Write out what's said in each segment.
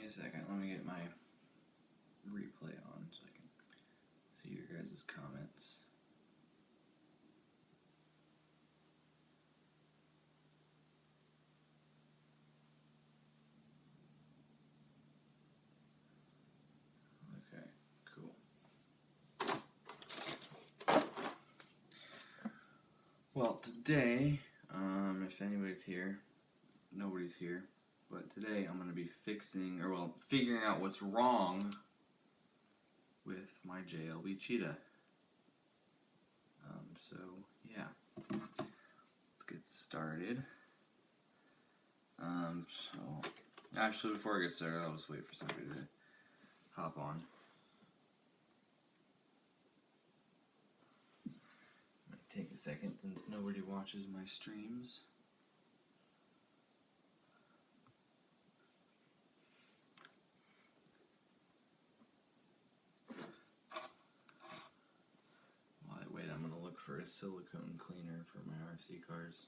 a second. Let me get my replay on so I can see your guys' comments. Okay, cool. Well, today, if anybody's here, nobody's here, but today I'm going to be figuring out what's wrong with my JLB cheetah. So yeah, let's get started. So actually, before I get started, I'll just wait for somebody to hop on. Take a second since nobody watches my streams. While I wait, I'm going to look for a silicone cleaner for my RC cars.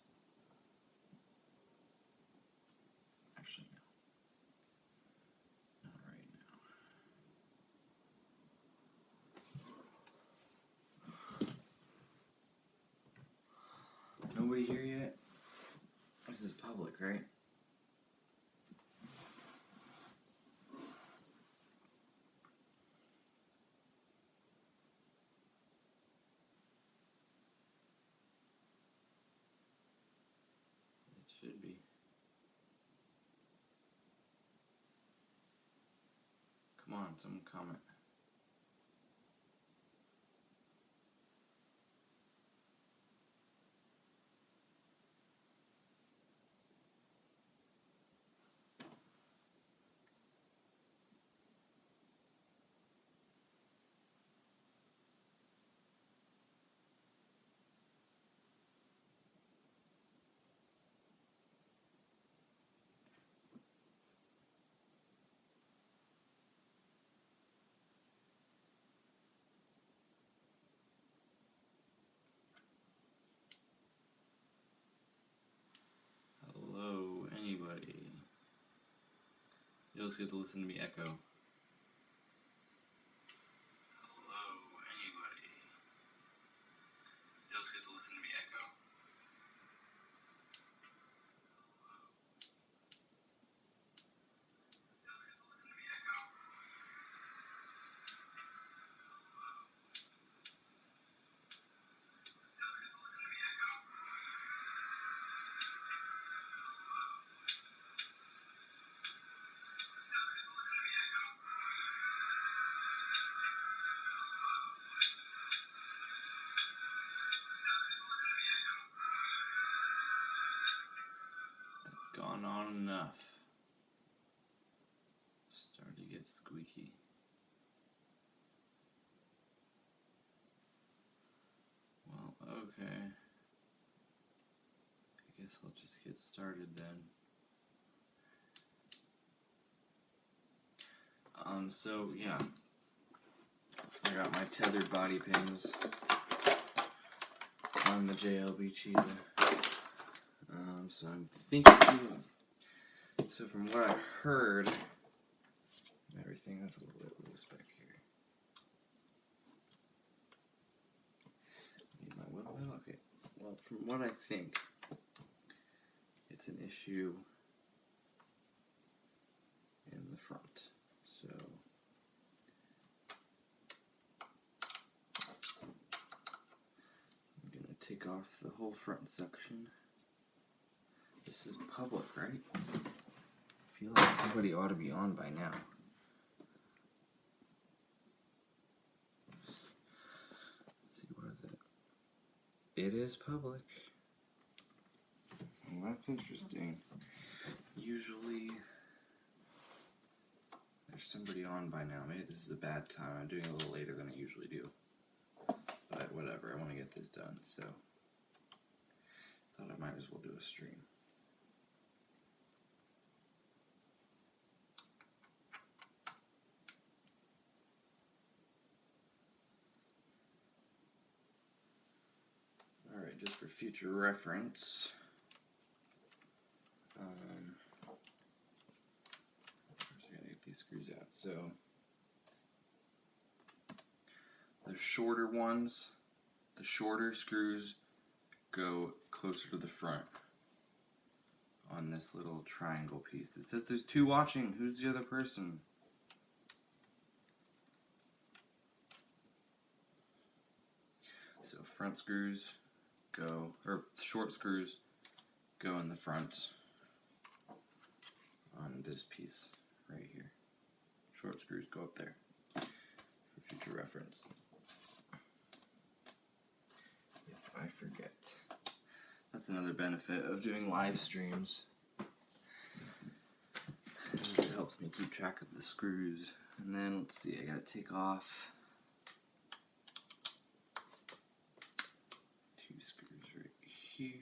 Actually, no. Not right now. Nobody here yet? This is public, right? It should be. Come on, someone comment. Hello, anybody? You'll just get to listen to me echo. Hello, anybody? You'll just get to listen to me echo. Gone on enough. Starting to get squeaky. Well, okay. I guess I'll just get started then. So yeah. I got my tethered body pins on the JLB cheetah. So I'm thinking, so from what I heard, everything that's a little bit loose back here. Need my wheel bit? Okay. Well, from what I think, it's an issue in the front. So I'm gonna take off the whole front section. This is public, right? I feel like somebody ought to be on by now. Let's see what is it. It is public. Well, that's interesting. Usually there's somebody on by now. Maybe this is a bad time. I'm doing it a little later than I usually do. But whatever, I want to get this done, so thought I might as well do a stream. Alright, just for future reference, first I gotta get these screws out. So the shorter ones, the shorter screws go closer to the front on this little triangle piece. It says there's 2 watching. Who's the other person? So front screws go, or short screws go in the front on this piece right here. Short screws go up there for future reference. If I forget. That's another benefit of doing live streams. It helps me keep track of the screws. And then, let's see, I gotta take off 2 screws right here.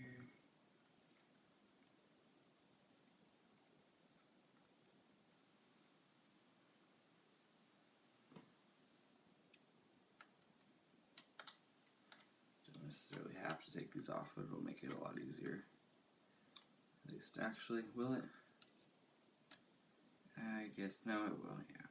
Don't necessarily have to take these off, but it'll make it a lot easier. At least, actually, will it? I guess no, it will, yeah.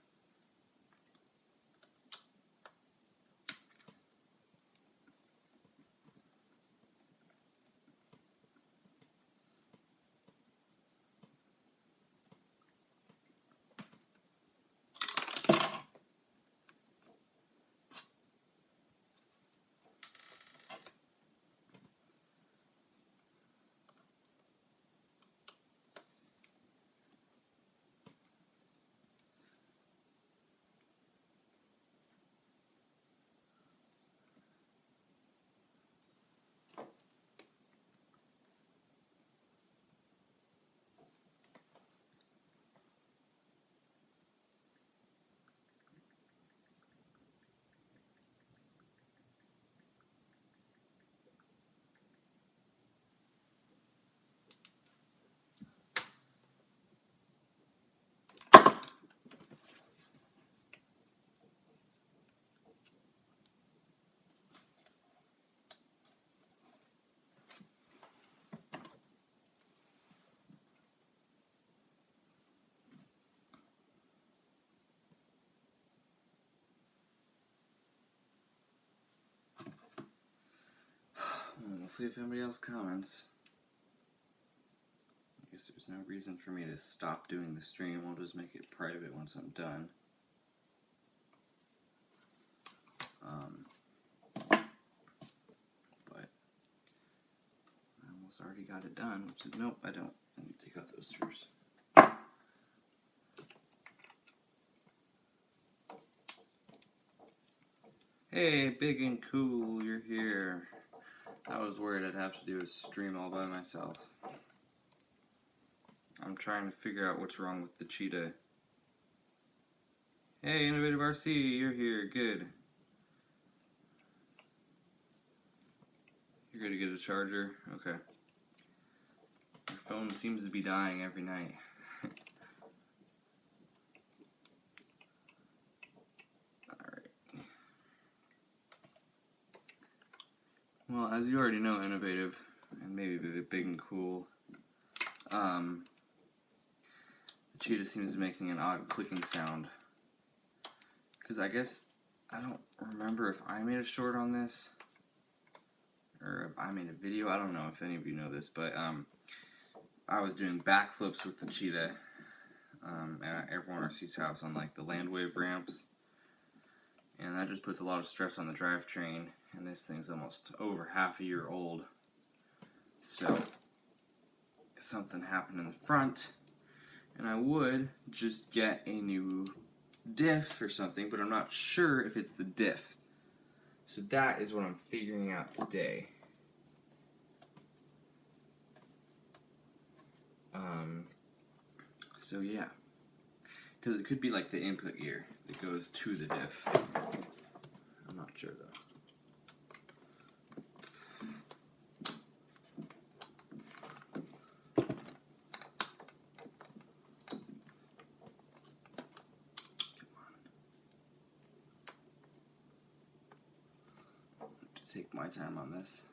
We'll see if anybody else comments. I guess there's no reason for me to stop doing the stream. I'll just make it private once I'm done. But I almost already got it done, which is, nope, I don't. I need to take out those screws. Hey, big and cool, you're here. I was worried I'd have to do a stream all by myself. I'm trying to figure out what's wrong with the cheetah. Hey, Innovative RC, you're here. Good. You're going to get a charger? Okay. Your phone seems to be dying every night. Well, as you already know, Innovative, and maybe big and cool, the cheetah seems to be making an odd clicking sound. Because I guess, I don't remember if I made a short on this, or if I made a video. I don't know if any of you know this, but I was doing backflips with the cheetah at Airborne RC's house on like the Landwave ramps. And that just puts a lot of stress on the drivetrain, and this thing's almost over half a year old. So, something happened in the front, and I would just get a new diff or something, but I'm not sure if it's the diff. So that is what I'm figuring out today. So yeah. Because it could be like the input gear that goes to the diff. I'm not sure though. Take my time on this.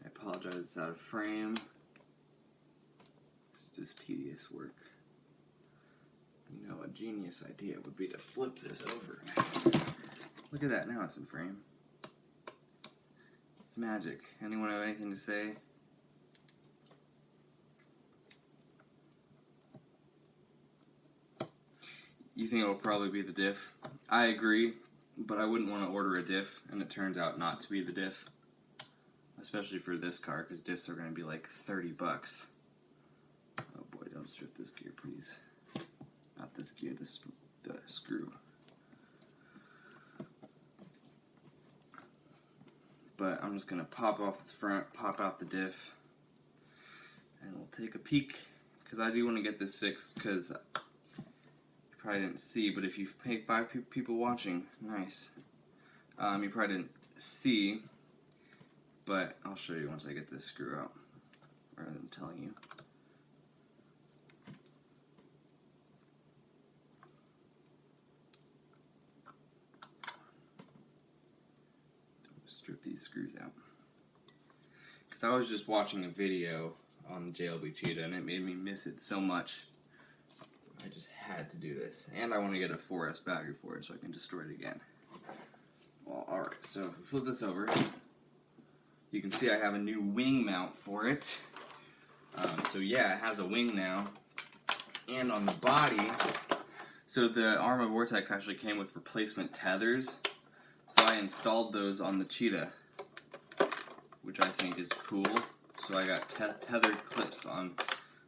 I apologize, it's out of frame. It's just tedious work. You know, a genius idea would be to flip this over. Look at that, now it's in frame. It's magic. Anyone have anything to say? You think it'll probably be the diff? I agree, but I wouldn't want to order a diff and it turns out not to be the diff. Especially for this car, because diffs are going to be like 30 bucks. Oh boy, don't strip this gear, please. Not this gear, the screw. But I'm just going to pop off the front, pop out the diff, and we'll take a peek. Because I do want to get this fixed, because you probably didn't see, but if you've paid 5 people watching, nice. You probably didn't see, but I'll show you once I get this screw out, rather than telling you. Strip these screws out. Because I was just watching a video on the JLB Cheetah and it made me miss it so much. I just had to do this. And I want to get a 4S battery for it so I can destroy it again. Well, alright, so if we flip this over, you can see I have a new wing mount for it. So yeah, it has a wing now. And on the body, so the Arma Vortex actually came with replacement tethers. So I installed those on the Cheetah, which I think is cool. So I got tethered clips on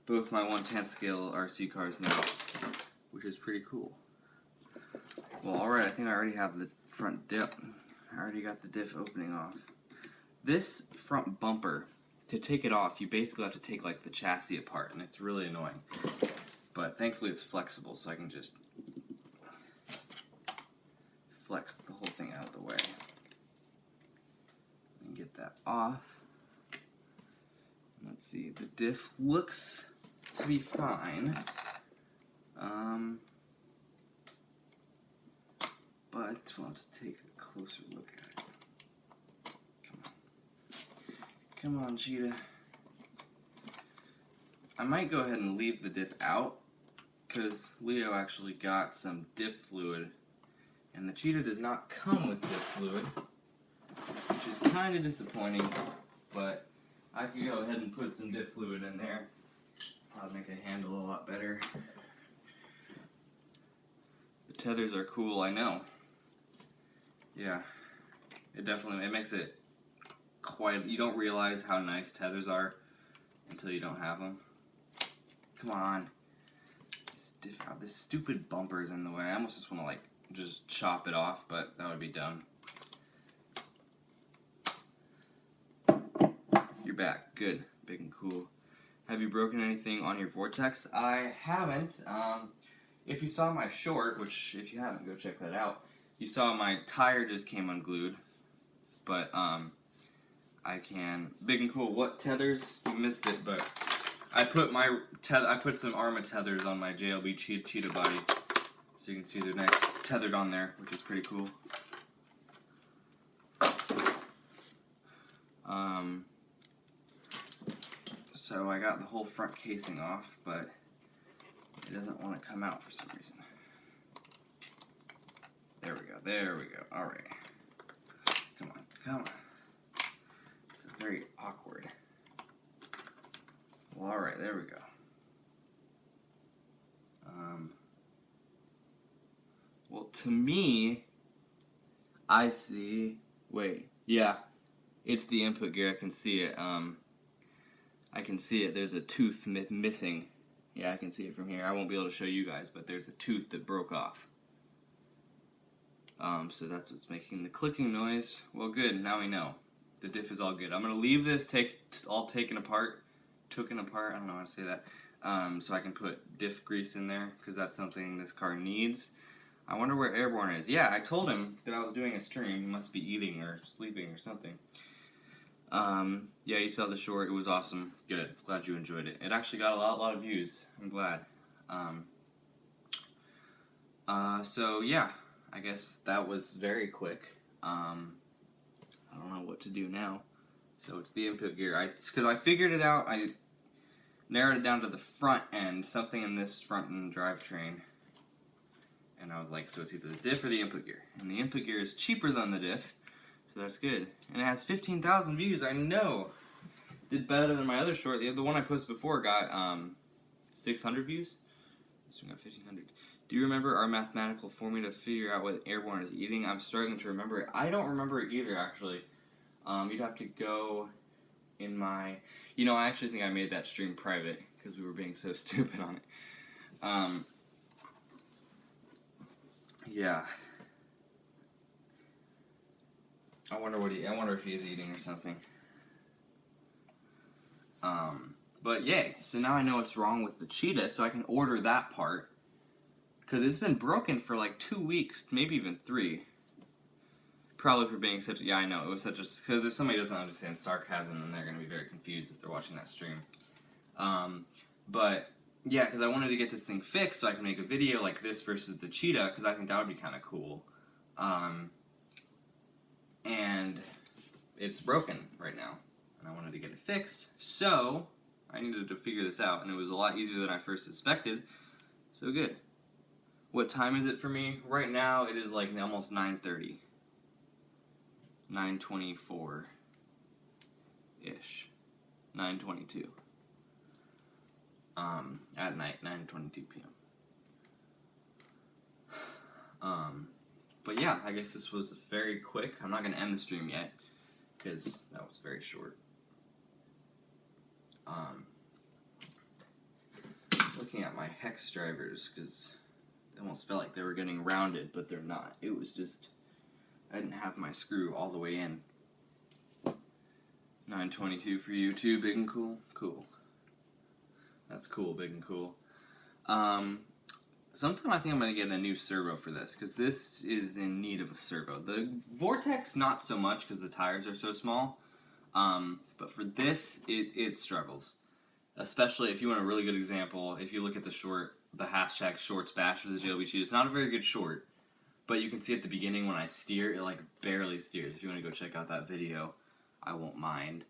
both my 1/10 scale RC cars now, which is pretty cool. Well, alright, I think I already have the front dip. I already got the diff opening off. This front bumper, to take it off, you basically have to take like the chassis apart, and it's really annoying. But thankfully it's flexible, so I can just flex the whole thing out of the way and get that off. Let's see, the diff looks to be fine, but we'll have to take a closer look at it. Come on, Cheetah. I might go ahead and leave the diff out because Leo actually got some diff fluid. And the Cheetah does not come with diff fluid, which is kind of disappointing, but I could go ahead and put some diff fluid in there. Probably make it handle a lot better. The tethers are cool, I know. Yeah, it makes it quite, you don't realize how nice tethers are until you don't have them. Come on. This stupid bumper is in the way. I almost just want to like just chop it off, but that would be dumb. You're back. Good. Big and cool. Have you broken anything on your Vortex? I haven't. If you saw my short, which if you haven't, go check that out, you saw my tire just came unglued. But I can... Big and cool. What tethers? You missed it, but I put some Arma tethers on my JLB Cheetah body. So you can see they're nice tethered on there, which is pretty cool. So I got the whole front casing off, but it doesn't want to come out for some reason. There we go, there we go. Alright. Come on, come on. It's very awkward. Well, alright, there we go. Well, to me, I see, wait, yeah, it's the input gear, I can see it, I can see it, there's a tooth missing, yeah, I can see it from here, I won't be able to show you guys, but there's a tooth that broke off, so that's what's making the clicking noise. Well, good, now we know, the diff is all good. I'm going to leave this all taken apart, I don't know how to say that, so I can put diff grease in there, because that's something this car needs. I wonder where Airborne is. Yeah, I told him that I was doing a stream. He must be eating or sleeping or something. Yeah, you saw the short. It was awesome. Good. Glad you enjoyed it. It actually got a lot of views. I'm glad. So, yeah, I guess that was very quick. I don't know what to do now. So it's the input gear. Because I figured it out. I narrowed it down to the front end. Something in this front end drivetrain. was like, so it's either the diff or the input gear. And the input gear is cheaper than the diff, so that's good. And it has 15,000 views, I know. Did better than my other short. The one I posted before got 600 views. This one got 1,500. Do you remember our mathematical formula to figure out what airborne is eating? I'm struggling to remember it. I don't remember it either, actually. You'd have to go in my... You know, I actually think I made that stream private because we were being so stupid on it. Yeah. I wonder if he's eating or something. But yay. So now I know what's wrong with the cheetah, so I can order that part. Because it's been broken for like 2 weeks, maybe even 3. Probably for being such... Yeah, I know. It was such a... Because if somebody doesn't understand sarcasm, then they're going to be very confused if they're watching that stream. But, yeah, because I wanted to get this thing fixed so I can make a video like this versus the cheetah, because I think that would be kind of cool. And it's broken right now. And I wanted to get it fixed. So, I needed to figure this out, and it was a lot easier than I first suspected. So good. What time is it for me? Right now, it is like almost 9:30. 9:24-ish. 9:22. At night, 9:22 p.m. But yeah, I guess this was very quick. I'm not going to end the stream yet, because that was very short. Looking at my hex drivers, because it almost felt like they were getting rounded, but they're not. It was just, I didn't have my screw all the way in. 922 for you too, big and cool? Cool. That's cool, big and cool. Sometime I think I'm going to get a new servo for this, because this is in need of a servo. The Vortex, not so much, because the tires are so small. But for this, it struggles. Especially if you want a really good example, if you look at the short, the hashtag shorts bash for the JLB cheetah, it's not a very good short. But you can see at the beginning when I steer, it like barely steers. If you want to go check out that video, I won't mind.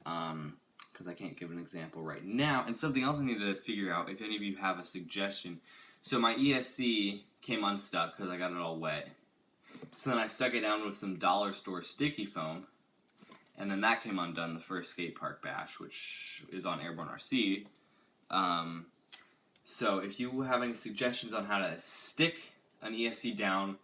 Because I can't give an example right now. And something else I need to figure out, if any of you have a suggestion. So my ESC came unstuck because I got it all wet. So then I stuck it down with some dollar store sticky foam. And then that came undone the first skate park bash, which is on Airborne RC. So if you have any suggestions on how to stick an ESC down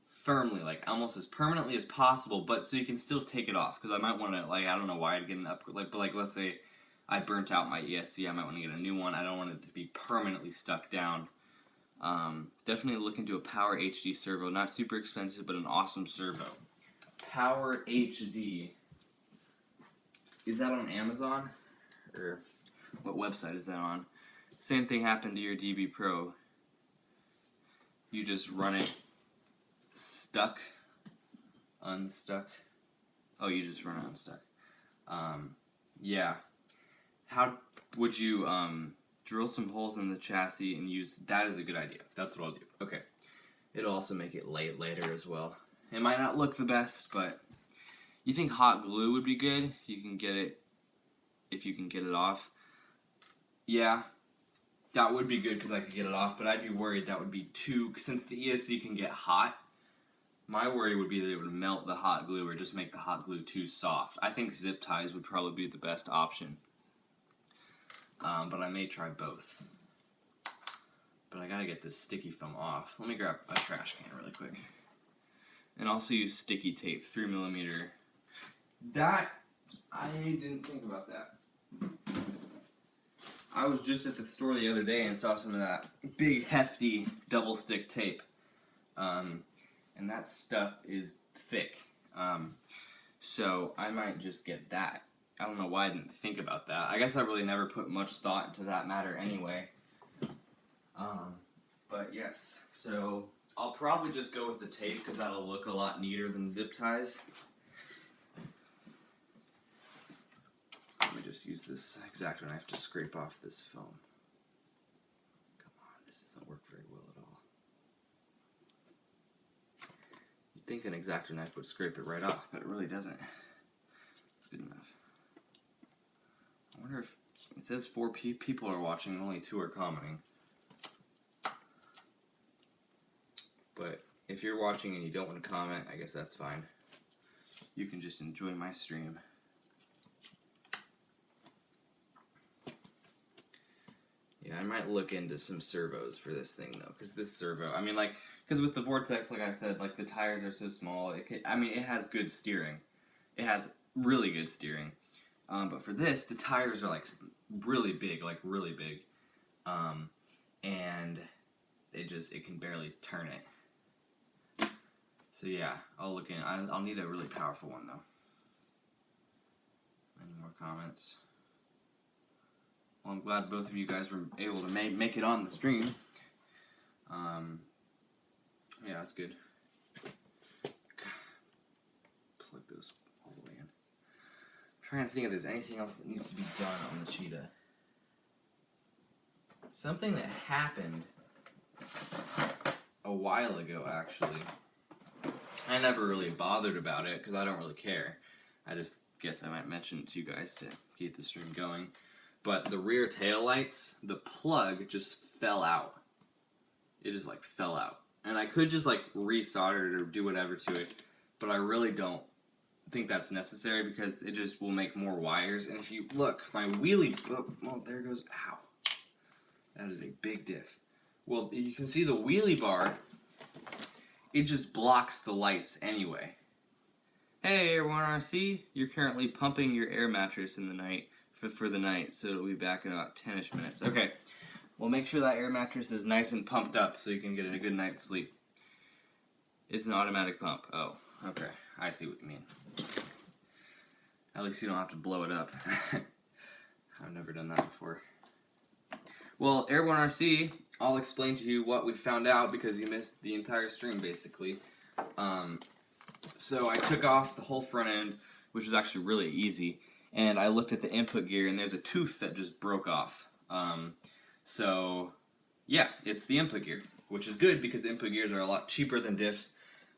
firmly, like almost as permanently as possible, but so you can still take it off, because I might want to, like, I don't know why I'd get an upgrade, like, but like let's say I burnt out my ESC, I might want to get a new one. I don't want it to be permanently stuck down. Definitely look into a Power HD servo, not super expensive, but an awesome servo. Power HD. Is that on Amazon? Or what website is that on? Same thing happened to your DB Pro. You just run it stuck, unstuck. Oh, you just run it unstuck. Yeah. How would you drill some holes in the chassis and use... That is a good idea. That's what I'll do. Okay. It'll also make it later as well. It might not look the best, but... You think hot glue would be good? You can get it, if you can get it off. Yeah, that would be good because I could get it off, but I'd be worried that would be too, since the ESC can get hot, my worry would be that it would melt the hot glue or just make the hot glue too soft. I think zip ties would probably be the best option, but I may try both. But I gotta get this sticky foam off. Let me grab a trash can really quick. And also use sticky tape, 3mm. That, I didn't think about that. I was just at the store the other day and saw some of that big, hefty, double stick tape. And that stuff is thick. So I might just get that. I don't know why I didn't think about that. I guess I really never put much thought into that matter anyway. But yes, so I'll probably just go with the tape because that'll look a lot neater than zip ties. Let me just use this X-Acto knife to scrape off this foam. Come on, this doesn't work very well at all. You'd think an X-Acto knife would scrape it right off, but it really doesn't. It's good enough. I wonder if it says 4 people are watching and only 2 are commenting. if you're watching and you don't want to comment, I guess that's fine. You can just enjoy my stream. Yeah, I might look into some servos for this thing though, because this servo, I mean, like, because with the Vortex, like I said, like the tires are so small. It has good steering. It has really good steering. But for this, the tires are like really big, and it can barely turn it. So yeah, I'll look in. I'll need a really powerful one though. Any more comments? Well, I'm glad both of you guys were able to make it on the stream. Yeah, that's good. Plug those all the way in. I'm trying to think if there's anything else that needs to be done on the cheetah. Something that happened a while ago, actually. I never really bothered about it because I don't really care. I just guess I might mention it to you guys to keep the stream going. But the rear tail lights, the plug just fell out. It just like fell out. And I could just like resolder it or do whatever to it, but I really don't think that's necessary because it just will make more wires. And if you look, my wheelie, well, there goes, ow. That is a big diff. Well, you can see the wheelie bar, it just blocks the lights anyway. Hey, everyone, RC, you're currently pumping your air mattress in the night for the night, so it'll be back in about 10-ish minutes. Okay, well, make sure that air mattress is nice and pumped up so you can get a good night's sleep. It's an automatic pump. Oh, okay, I see what you mean. At least you don't have to blow it up. I've never done that before. Well, Airborne RC, I'll explain to you what we found out because you missed the entire stream, basically. So I took off the whole front end, which was actually really easy, and I looked at the input gear, and there's a tooth that just broke off. So, yeah, it's the input gear, which is good because input gears are a lot cheaper than diffs.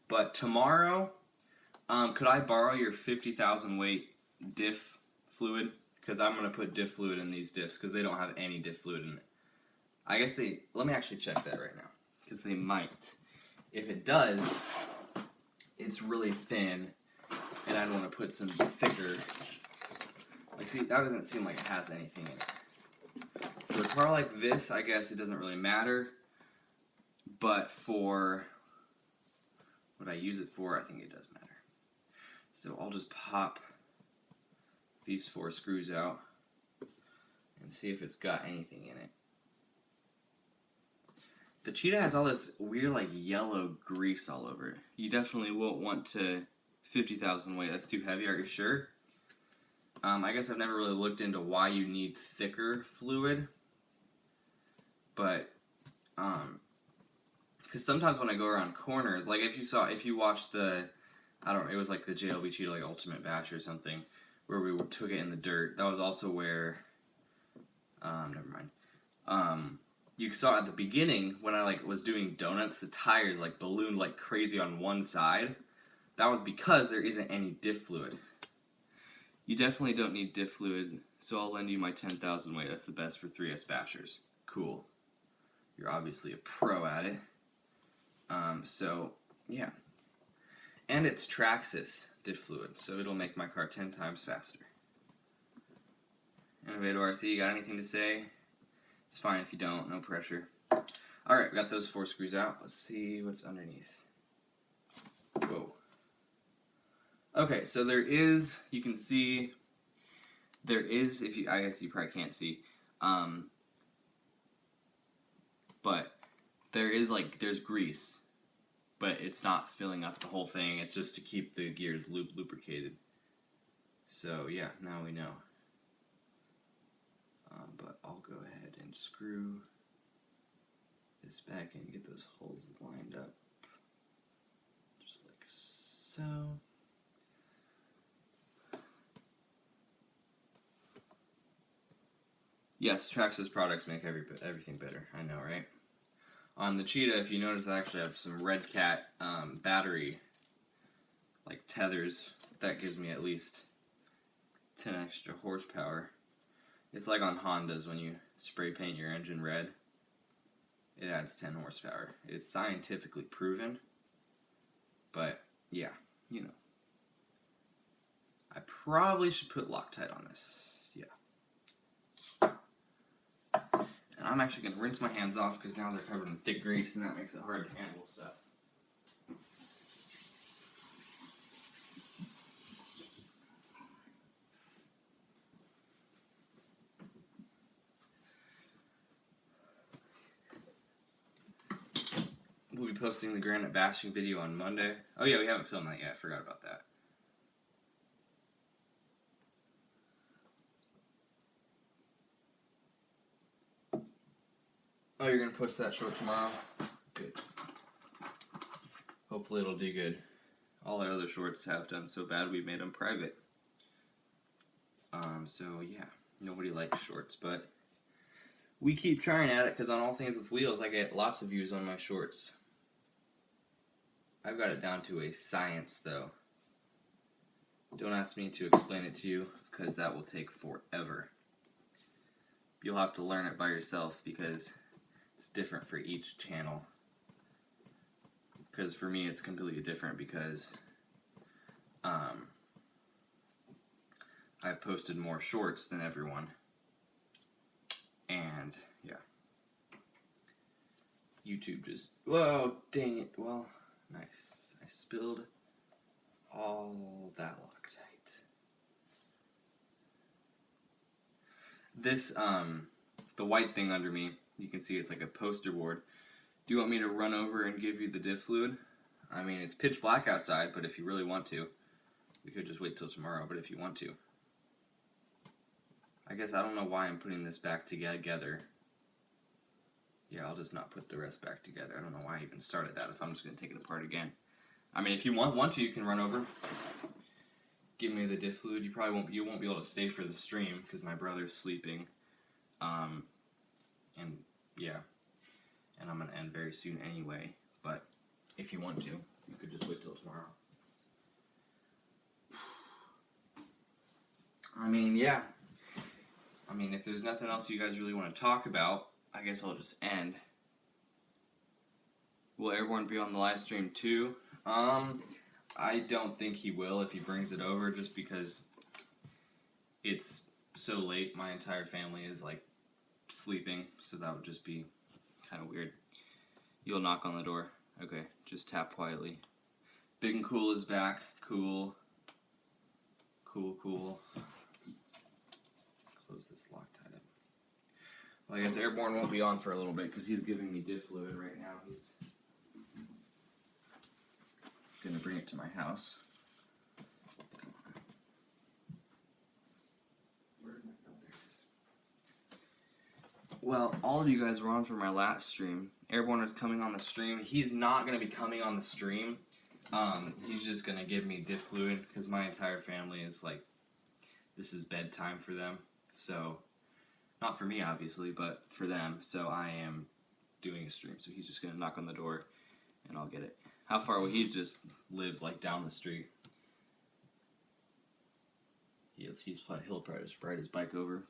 But tomorrow, could I borrow your 50,000 weight diff fluid? Because I'm going to put diff fluid in these diffs because they don't have any diff fluid in it. I guess let me actually check that right now, because they might. If it does, it's really thin, and I'd want to put some thicker. Like, see, that doesn't seem like it has anything in it. For a car like this, I guess it doesn't really matter, but for what I use it for, I think it does matter. So I'll just pop these 4 screws out and see if it's got anything in it. The Cheetah has all this weird, like, yellow grease all over it. You definitely won't want to 50,000 weight. That's too heavy. Are you sure? I guess I've never really looked into why you need thicker fluid. But, because sometimes when I go around corners, like if you watched the, I don't know, it was like the JLB Cheetah, like Ultimate Bash or something, where we took it in the dirt. That was also where, never mind. You saw at the beginning when I was doing donuts, the tires ballooned like crazy on one side. That was because there isn't any diff fluid. You definitely don't need diff fluid, so I'll lend you my 10,000 weight. That's the best for 3S bashers. Cool. You're obviously a pro at it. So yeah, and it's Traxxas diff fluid, so it'll make my car 10 times faster. Innovative RC, you got anything to say? It's fine if you don't, no pressure. Alright, we got those 4 screws out. Let's see what's underneath. Whoa. Okay, so there is, you can see, there is, I guess you probably can't see, but there is there's grease, but it's not filling up the whole thing. It's just to keep the gears lubricated. So yeah, now we know. But I'll go ahead and screw this back in and get those holes lined up. Just like so. Yes, Traxxas products make everything better. I know, right? On the Cheetah, if you notice, I actually have some Red Cat battery, tethers. That gives me at least 10 extra horsepower. It's like on Hondas when you spray paint your engine red. It adds 10 horsepower. It's scientifically proven. But, yeah, you know. I probably should put Loctite on this. Yeah. And I'm actually going to rinse my hands off because now they're covered in thick grease and that makes it hard to handle stuff. We'll be posting the granite bashing video on Monday. Oh yeah, we haven't filmed that yet. I forgot about that. Oh, you're going to post that short tomorrow? Good. Hopefully it'll do good. All our other shorts have done so bad we made them private. So yeah, nobody likes shorts, but we keep trying at it because on All Things with Wheels I get lots of views on my shorts. I've got it down to a science though. Don't ask me to explain it to you because that will take forever. You'll have to learn it by yourself because it's different for each channel. Because for me it's completely different because I've posted more shorts than everyone. And yeah. YouTube just, whoa, dang it. Well, nice. I spilled all that Loctite. This, the white thing under me, you can see it's like a poster board. Do you want me to run over and give you the diff fluid? I mean, it's pitch black outside, but if you really want to, we could just wait till tomorrow, but if you want to. I guess I don't know why I'm putting this back together. Yeah, I'll just not put the rest back together. I don't know why I even started that if I'm just going to take it apart again. I mean, if you want to, you can run over. Give me the diff fluid. You won't be able to stay for the stream because my brother's sleeping. And yeah. And I'm going to end very soon anyway. But if you want to, you could just wait till tomorrow. I mean, yeah. I mean, if there's nothing else you guys really want to talk about, I guess I'll just end. Will Airborne be on the live stream too? I don't think he will if he brings it over, just because it's so late. My entire family is like sleeping, so that would just be kind of weird. You'll knock on the door. Okay, just tap quietly. Big and Cool is back. Cool. Cool, cool. Close this Loctite up. Well, I guess Airborne won't be on for a little bit because he's giving me diff fluid right now. He's going to bring it to my house. Where did my phone? There it is. Well, all of you guys were on for my last stream. Airborne is coming on the stream. He's not going to be coming on the stream. He's just going to give me diff fluid because my entire family is like, this is bedtime for them. So, not for me obviously, but for them. So I am doing a stream. So he's just going to knock on the door and I'll get it. How far away? He just lives like down the street. He'll probably just ride his bike over.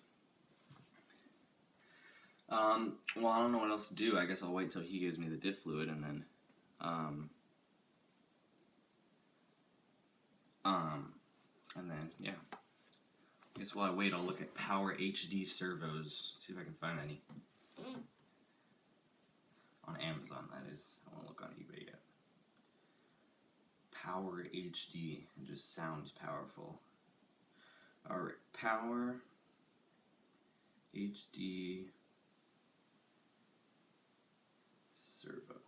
Well, I don't know what else to do. I guess I'll wait till he gives me the diff fluid and then, yeah. I guess while I wait, I'll look at Power HD servos, see if I can find any. On Amazon, that is. I won't look on eBay yet. Power HD. It just sounds powerful. Alright, Power HD servo.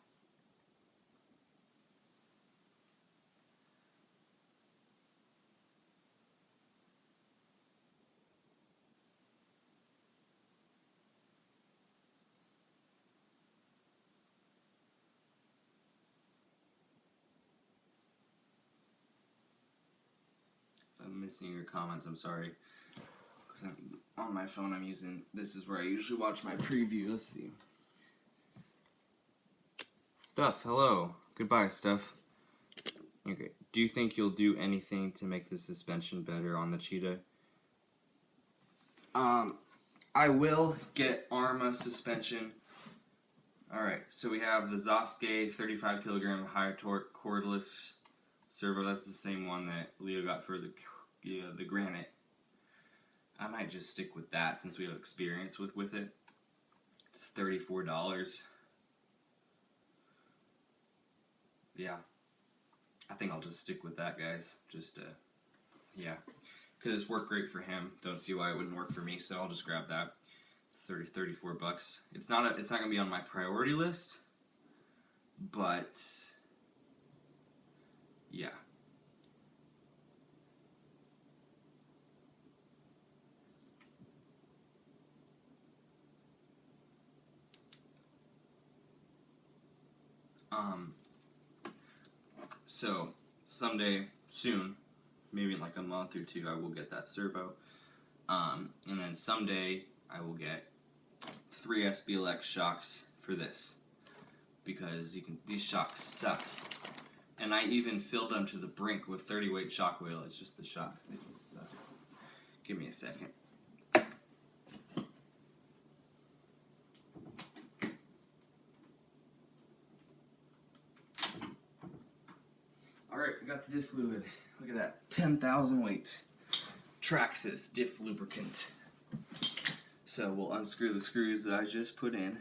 I'm missing your comments, I'm sorry. Because on my phone I'm using, this is where I usually watch my preview. Let's see. Stuff, hello. Goodbye, Stuff. Okay, do you think you'll do anything to make the suspension better on the Cheetah? I will get ARMA suspension. Alright, so we have the Zoske 35 kilogram high torque cordless servo. That's the same one that Leo got for the Granite. I might just stick with that since we have experience with it. It's $34. Yeah, I think I'll just stick with that, guys. Just yeah, because it's worked great for him. Don't see why it wouldn't work for me. So I'll just grab that. 34 bucks. It's not gonna be on my priority list, but yeah. So someday soon, maybe in like a month or two, I will get that servo. And then someday I will get 3 SBLX shocks for this, because these shocks suck. And I even filled them to the brink with 30 weight shock wheel. It's just the shocks, they just suck. Give me a second. Alright, we got the diff fluid. Look at that, 10,000 weight. Traxxas diff lubricant. So we'll unscrew the screws that I just put in.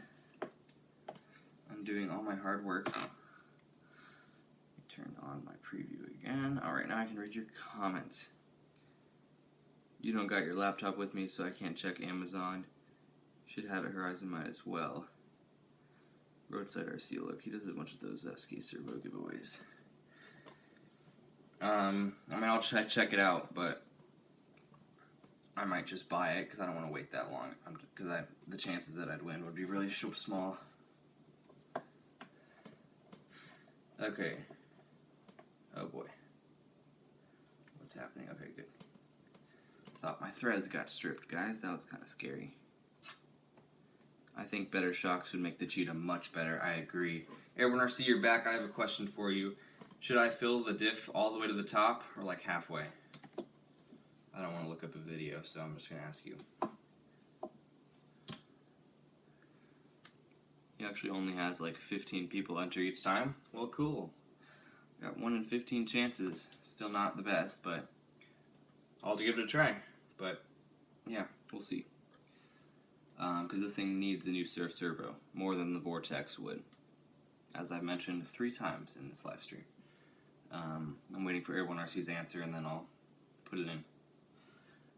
I'm doing all my hard work. Let me turn on my preview again. Alright, now I can read your comments. You don't got your laptop with me, so I can't check Amazon. Should have it. Horizon might as well. Roadside RC, look, he does a bunch of those ski servo giveaways. I mean, I'll check it out, but I might just buy it because I don't want to wait that long. Because the chances that I'd win would be really small. Okay. Oh boy. What's happening? Okay, good. Thought my threads got stripped, guys. That was kind of scary. I think better shocks would make the Cheetah much better. I agree. Airborne RC, you're back. I have a question for you. Should I fill the diff all the way to the top or like halfway? I don't want to look up a video, so I'm just going to ask you. He actually only has like 15 people enter each time. Well, cool. Got 1 in 15 chances. Still not the best, but I'll give it a try. But yeah, we'll see. Because this thing needs a new surf servo, more than the Vortex would, as I've mentioned 3 times in this live stream. I'm waiting for Airborne RC's answer, and then I'll put it in.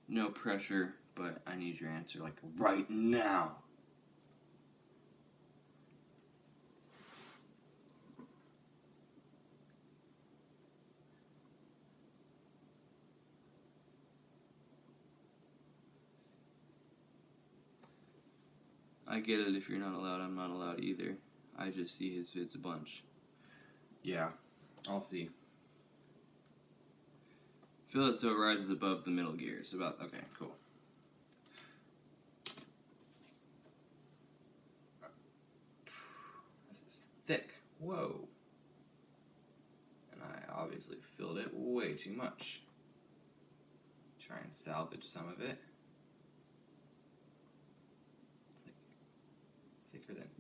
No pressure, but I need your answer like right now. I get it, if you're not allowed, I'm not allowed either. I just see his vids a bunch. Yeah, I'll see. Fill it so it rises above the middle gears. Okay, cool. This is thick. Whoa. And I obviously filled it way too much. Try and salvage some of it.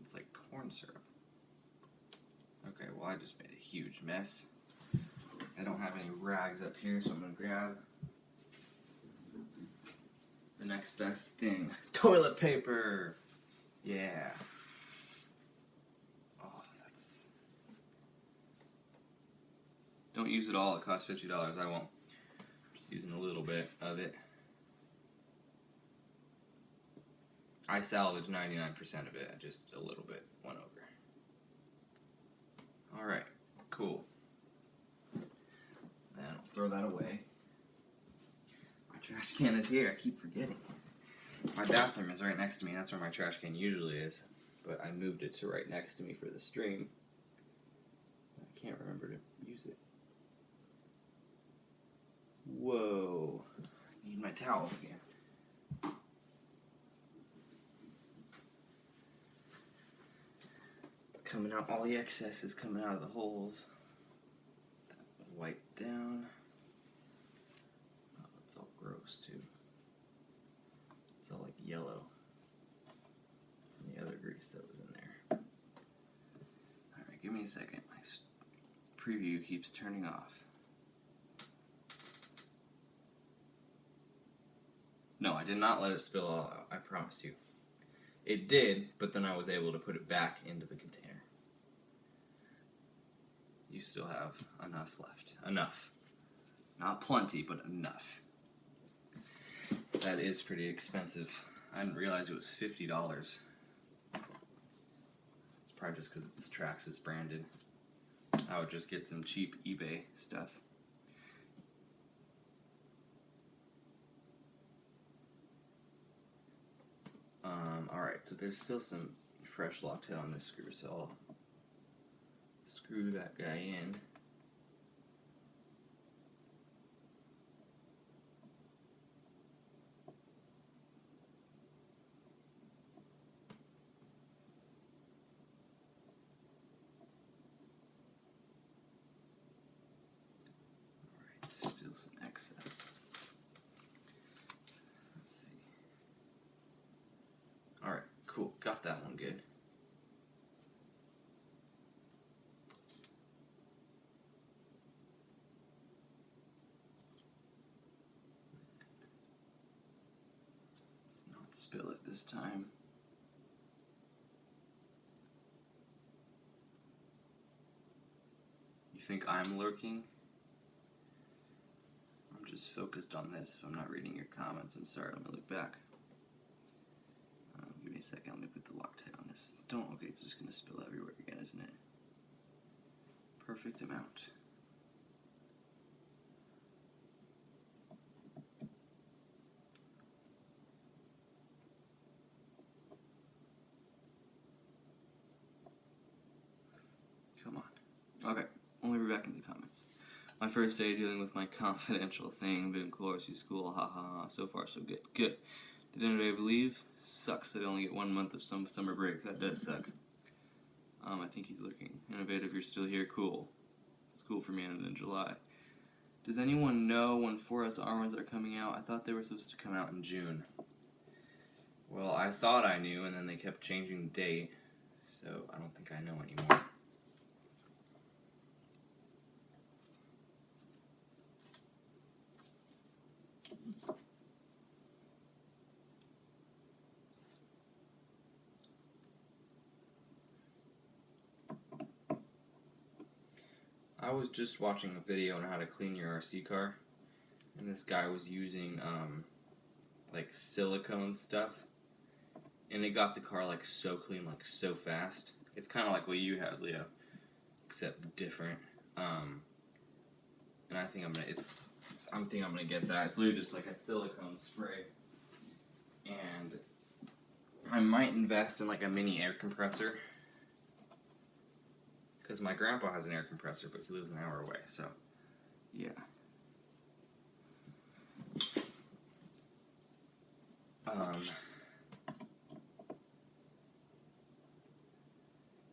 It's like corn syrup. Okay, well I just made a huge mess. I don't have any rags up here, so I'm gonna grab the next best thing. Toilet paper! Yeah. Oh, that's... Don't use it all, it costs $50. I won't. Just using a little bit of it. I salvaged 99% of it, just a little bit went over. Alright, cool. Then I'll throw that away. My trash can is here, I keep forgetting. My bathroom is right next to me, that's where my trash can usually is. But I moved it to right next to me for the stream. I can't remember to use it. Whoa. I need my towels again. Coming out, all the excess is coming out of the holes. That wipe down. Oh, it's all gross too. It's all like yellow from the other grease that was in there. Alright, give me a second. My preview keeps turning off. No, I did not let it spill all out, I promise you. It did, but then I was able to put it back into the container. You still have enough left. Enough. Not plenty, but enough. That is pretty expensive. I didn't realize it was $50. It's probably just because it's Traxxas branded. I would just get some cheap eBay stuff. Alright, so there's still some fresh locked head on this screw, so I'll screw that guy in. Alright, still some excess. Let's see. Alright, cool. Got that one good. Let's not spill it this time. You think I'm lurking? I'm just focused on this. If I'm not reading your comments, I'm sorry. Let me look back. Give me a second. Let me put the Loctite on this. Don't. Okay, it's just going to spill everywhere again, isn't it? Perfect amount. Come on. Okay, only be back in the comments. My first day dealing with my confidential thing. Been cool, RC school. Ha ha ha. So far, so good. Good. Did anybody leave? Sucks that I only get 1 month of some summer break. That does suck. I think he's looking. Innovative, you're still here. Cool. School for me ended in July. Does anyone know when 4S armors are coming out? I thought they were supposed to come out in June. Well, I thought I knew, and then they kept changing the date, so I don't think I know anymore. I was just watching a video on how to clean your RC car, and this guy was using like silicone stuff, and it got the car like so clean, like so fast. It's kind of like what you have, Leo, except different. And I think I'm gonna get that. It's literally just like a silicone spray, and I might invest in like a mini air compressor. Because my grandpa has an air compressor, but he lives an hour away, so, yeah.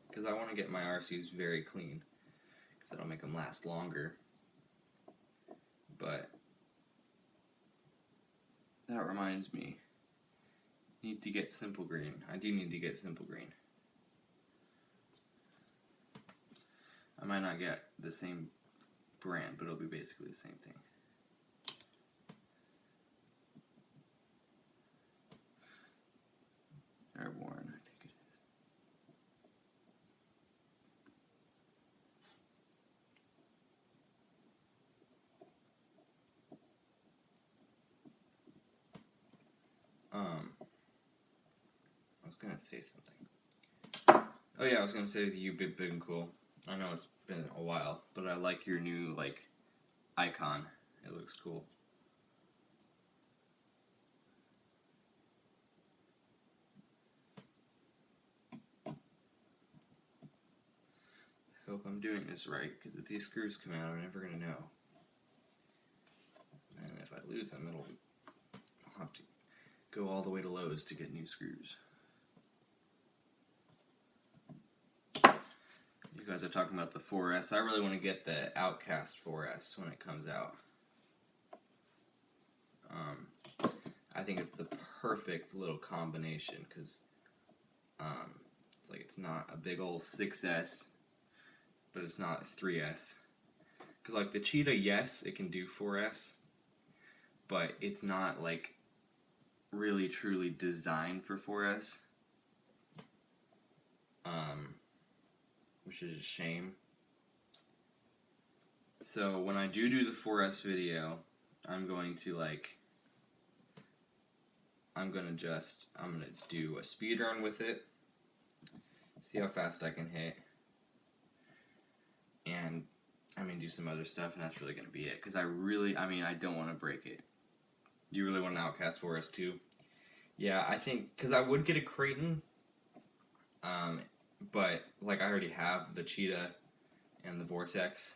Because I want to get my RCs very clean, because that'll make them last longer. But, that reminds me, need to get Simple Green. I do need to get Simple Green. I might not get the same brand, but it'll be basically the same thing. Airborne, I think it is. I was gonna say something. Oh yeah, I was gonna say to you, big and cool. I know it's been a while, but I like your new, like, icon. It looks cool. I hope I'm doing this right, because if these screws come out, I'm never going to know. And if I lose them, I'll have to go all the way to Lowe's to get new screws. You guys are talking about the 4S. I really want to get the Outcast 4S when it comes out. I think it's the perfect little combination because it's like it's not a big old 6S, but it's not a 3S. Because like the Cheetah, yes, it can do 4S, but it's not like really truly designed for 4S, which is a shame. So when I do the 4S video, I'm going to I'm gonna do a speed run with it, see how fast I can hit, and I'm gonna do some other stuff, and that's really gonna be it. Cause I don't want to break it. You really want an Outcast 4S too? Yeah, I think, cause I would get a Creighton, but like I already have the Cheetah and the Vortex,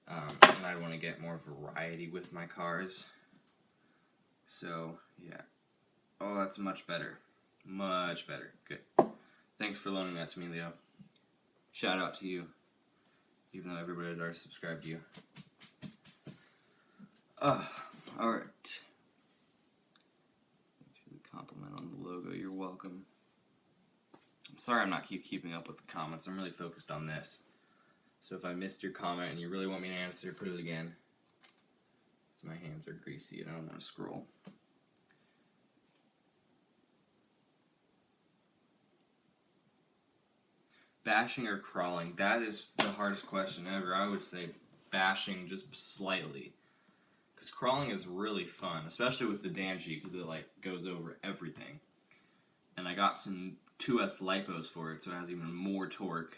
and I want to get more variety with my cars. So yeah. Oh, that's much better. Much better. Good. Thanks for loaning that to me, Leo. Shout out to you. Even though everybody has already subscribed to you. Alright. Thanks for the compliment on the logo. You're welcome. I'm sorry I'm not keeping up with the comments. I'm really focused on this. So if I missed your comment and you really want me to answer, put it again. Because my hands are greasy and I don't want to scroll. Bashing or crawling? That is the hardest question ever. I would say bashing just slightly. Because crawling is really fun, especially with the Danji, because it goes over everything. And I got some 2S lipos for it, so it has even more torque.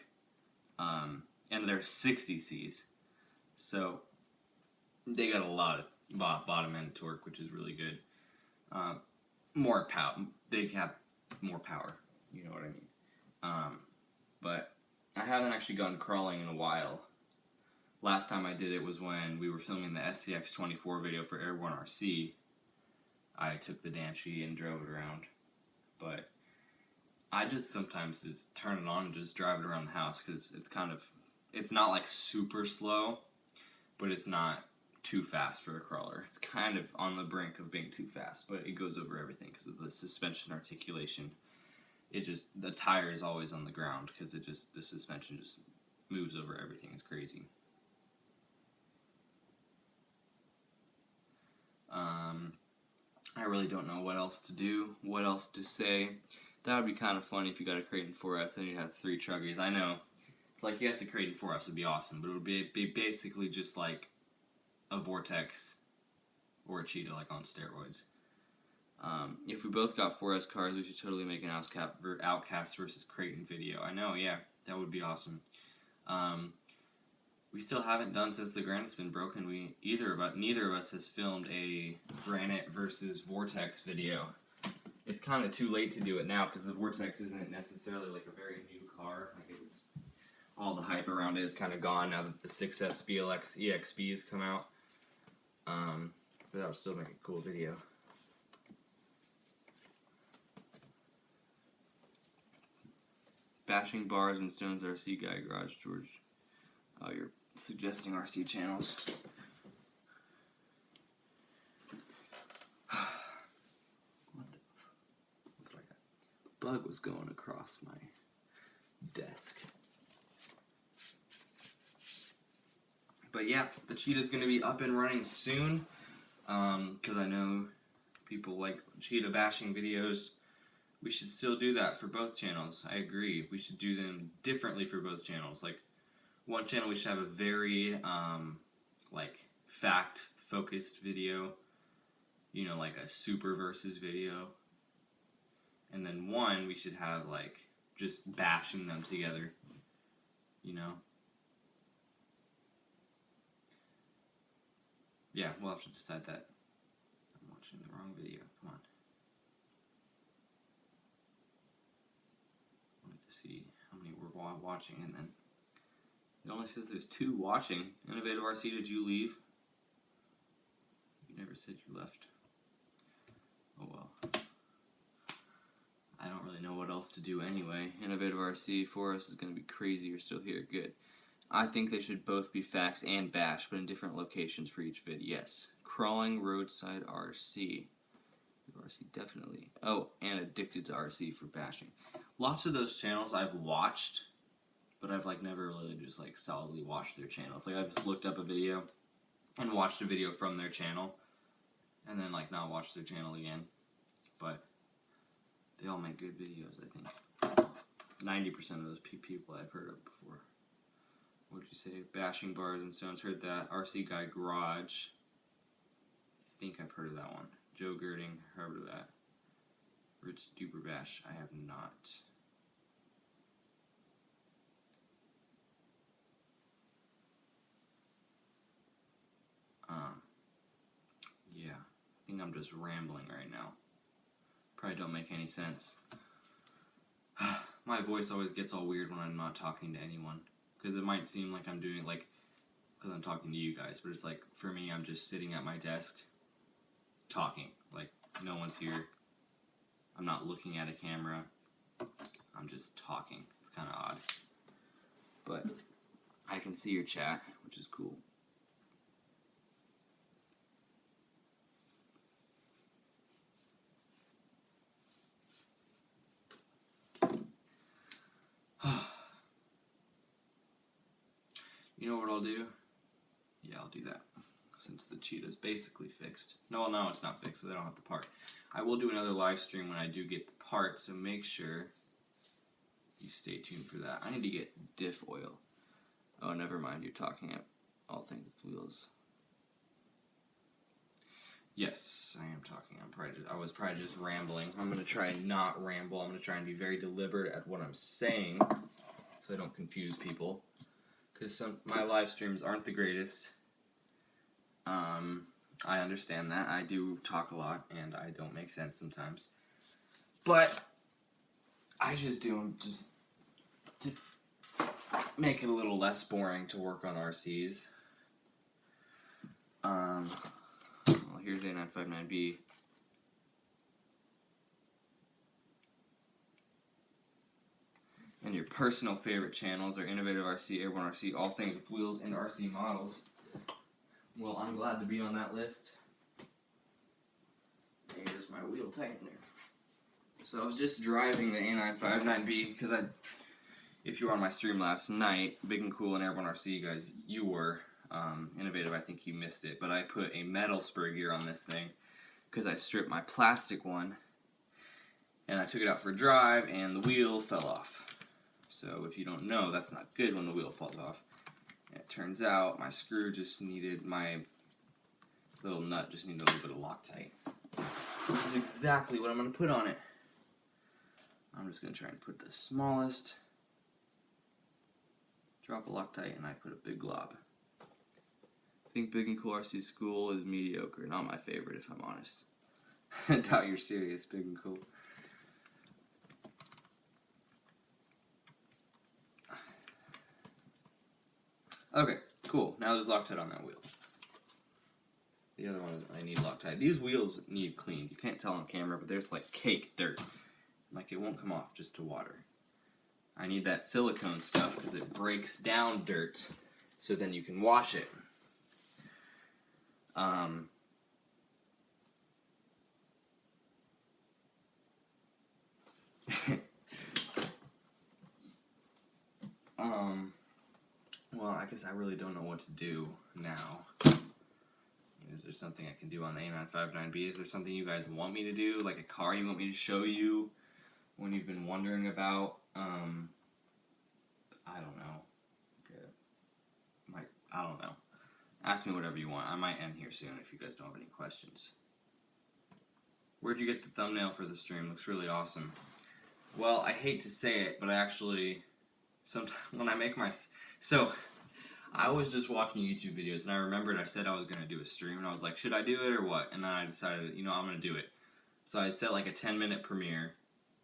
And they're 60Cs. So they got a lot of bottom end torque, which is really good. More power. They have more power. You know what I mean? But I haven't actually gone crawling in a while. Last time I did it was when we were filming the SCX24 video for Airborne RC. I took the Danchi and drove it around. But I just sometimes just turn it on and just drive it around the house because it's not like super slow, but it's not too fast for a crawler. It's kind of on the brink of being too fast, but it goes over everything because of the suspension articulation. The tire is always on the ground because the suspension just moves over everything. It's crazy. I really don't know what else to do, what else to say. That would be kind of funny if you got a Creighton 4S and you'd have 3 chuggies. I know. It's like, yes, a Creighton 4S would be awesome, but it would be basically just like a Vortex or a Cheetah, like on steroids. If we both got 4S cars, we should totally make an Outcast versus Creighton video. I know, yeah, that would be awesome. We still haven't done, since the granite's been broken, neither of us has filmed a Granite versus Vortex video. It's kind of too late to do it now because the Vortex isn't necessarily like a very new car. Like all the hype around it is kind of gone now that the 6S BLX EXBs come out. But that would still make a cool video. Bashing Bars and Stones RC Guy Garage, George. Oh, you're suggesting RC channels. What did I got? The bug was going across my desk. But yeah, the Cheetah's going to be up and running soon. Because I know people like Cheetah bashing videos. We should still do that for both channels. I agree. We should do them differently for both channels. Like, one channel we should have a very, fact-focused video. You know, like a super versus video. And then one we should have, just bashing them together. You know? Yeah, we'll have to decide that. I'm watching the wrong video. Come on. See how many we're watching, and then it only says there's 2 watching. Innovative RC, did you leave? You never said you left. Oh well. I don't really know what else to do anyway. Innovative RC, Forrest is going to be crazy. You're still here. Good. I think they should both be facts and bash, but in different locations for each vid. Yes. Crawling Roadside RC. RC, definitely. Oh, and Addicted to RC for bashing. Lots of those channels I've watched, but I've never really just solidly watched their channels. I've just looked up a video and watched a video from their channel. and then like not watch their channel again. But they all make good videos, I think. 90% of those people I've heard of before. What did you say? Bashing Bars and Stones, heard that. RC Guy Garage, I think I've heard of that one. Joe Girding, heard of that. Rich Duper Bash, I have not. Yeah, I think I'm just rambling right now. Probably don't make any sense. My voice always gets all weird when I'm not talking to anyone. Because it might seem like I'm doing it like, because I'm talking to you guys, but it's like, for me, I'm just sitting at my desk, talking. Like, no one's here. I'm not looking at a camera. I'm just talking. It's kind of odd. But I can see your chat, which is cool. You know what I'll do? Yeah, I'll do that. Since the cheetah's basically fixed. No, it's not fixed, so they don't have the part. I will do another live stream when I do get the part, so make sure you stay tuned for that. I need to get diff oil. Oh, never mind. You're talking at all things with wheels. Yes, I am talking. I was probably just rambling. I'm going to try and not ramble. I'm going to try and be very deliberate at what I'm saying so I don't confuse people. Because my live streams aren't the greatest. I understand that. I do talk a lot, and I don't make sense sometimes. But I just do them just to make it a little less boring to work on RCs. Well, here's A959B. And your personal favorite channels are Innovative RC, Airborne RC, All Things with Wheels, and RC Models. Well, I'm glad to be on that list. Here's my wheel tightener. So I was just driving the A959B because if you were on my stream last night, Big and Cool and Airborne RC, you guys, you were. Innovative, I think you missed it, but I put a metal spur gear on this thing because I stripped my plastic one and I took it out for a drive and the wheel fell off. So if you don't know, that's not good when the wheel falls off. And it turns out my screw just needed, my little nut just needed a little bit of Loctite, which is exactly what I'm going to put on it. I'm just going to try and put the smallest drop of Loctite, and I put a big glob. I think Big and Cool RC School is mediocre. Not my favorite, if I'm honest. I doubt you're serious, Big and Cool. Okay, cool. Now there's Loctite on that wheel. The other one, I need Loctite. These wheels need cleaned. You can't tell on camera, but there's like cake dirt. Like it won't come off just to water. I need that silicone stuff because it breaks down dirt so then you can wash it. Well, I guess I really don't know what to do now. Is there something I can do on the A959B? Is there something you guys want me to do? Like a car you want me to show you when you've been wondering about? I don't know. Okay. I don't know. Ask me whatever you want. I might end here soon if you guys don't have any questions. Where'd you get the thumbnail for the stream? Looks really awesome. Well, I hate to say it, but I actually, sometimes when I make my, so I was just watching YouTube videos and I remembered I said I was going to do a stream and I was like, should I do it or what? And then I decided, you know, I'm going to do it. So I set like a 10-minute premiere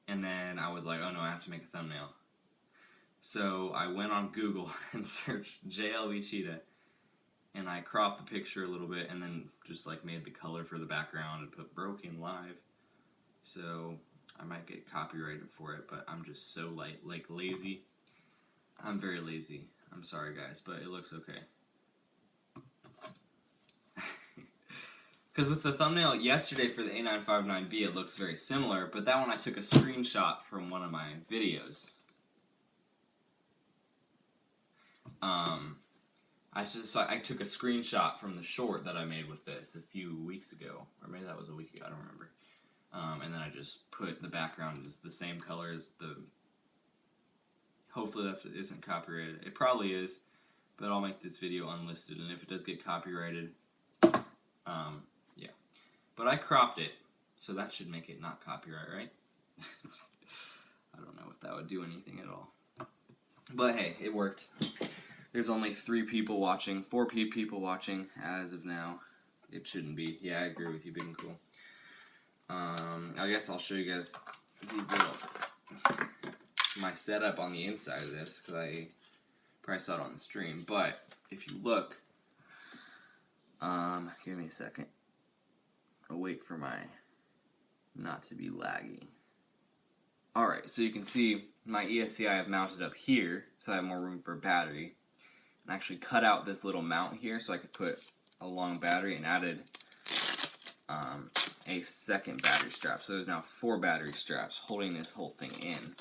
and then I was like, oh no, I have to make a thumbnail. So I went on Google and searched JLB Cheetah and I cropped the picture a little bit and then just like made the color for the background and put broken live. So I might get copyrighted for it, but I'm just so like lazy. I'm very lazy. I'm sorry guys, but it looks okay. Because with the thumbnail yesterday for the A959B, it looks very similar, but that one I took a screenshot from one of my videos. I took a screenshot from the short that I made with this a few weeks ago, or maybe that was a week ago. I don't remember. And then I just put the background is the same color as the. Hopefully that isn't copyrighted. It probably is, but I'll make this video unlisted. And if it does get copyrighted, yeah. But I cropped it, so that should make it not copyright, right? I don't know if that would do anything at all. But hey, it worked. There's only 4 people watching as of now. It shouldn't be. Yeah, I agree with you, big and cool. I guess I'll show you guys these my setup on the inside of this, because I probably saw it on the stream. But if you look, give me a second. I'll wait for my not to be laggy. Alright, so you can see my ESC I have mounted up here, so I have more room for a battery. And I actually cut out this little mount here so I could put a long battery, and added a second battery strap. So there's now 4 battery straps holding this whole thing in.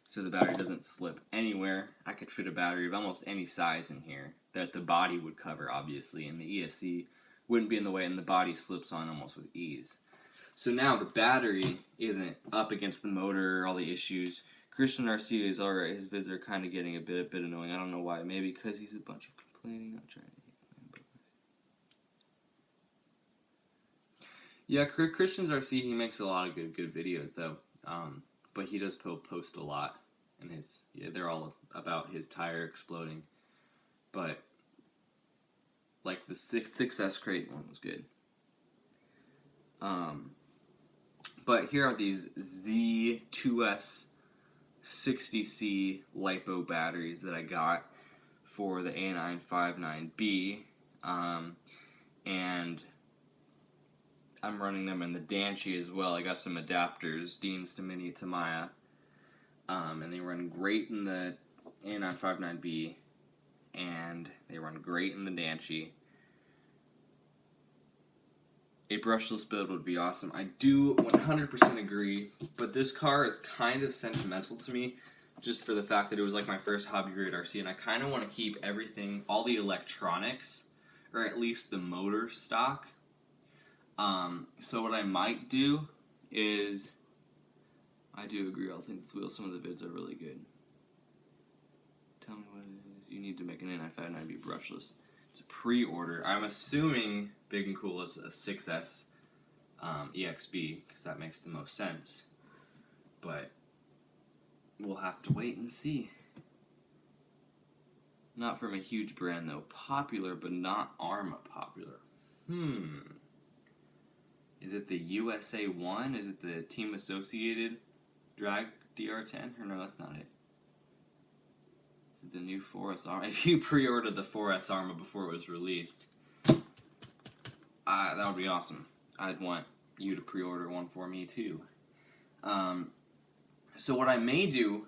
So the battery doesn't slip anywhere. I could fit a battery of almost any size in here that the body would cover, obviously, and the ESC wouldn't be in the way, and the body slips on almost with ease. So now the battery isn't up against the motor, all the issues. Christian RC is alright. His vids are kind of getting a bit annoying. I don't know why. Maybe because he's a bunch of complaining. I'm trying to hate him. Yeah, Christian's RC, he makes a lot of good videos though. But he does post a lot, and they're all about his tire exploding. But like the 6S crate one was good. But here are these Z2S 60C LiPo batteries that I got for the A959B, and I'm running them in the Danchi as well. I got some adapters, Dean's to Mini to Maya, and they run great in the A959B, and they run great in the Danchi. A brushless build would be awesome. I do 100% agree, but this car is kind of sentimental to me, just for the fact that it was like my first hobby grade RC, and I kind of want to keep everything, all the electronics, or at least the motor stock. So what I might do is, I do agree, I'll think the wheel, some of the vids are really good. Tell me what it is. You need to make an A959B brushless. It's a pre-order. I'm assuming Big and Cool is a 6S EXB, because that makes the most sense. But we'll have to wait and see. Not from a huge brand though. Popular, but not ARMA popular. Is it the USA 1? Is it the Team Associated Drag DR10? Or no, that's not it. Is it the new 4S ARMA? If you pre-ordered the 4S ARMA before it was released, that would be awesome. I'd want you to pre-order one for me too. So what I may do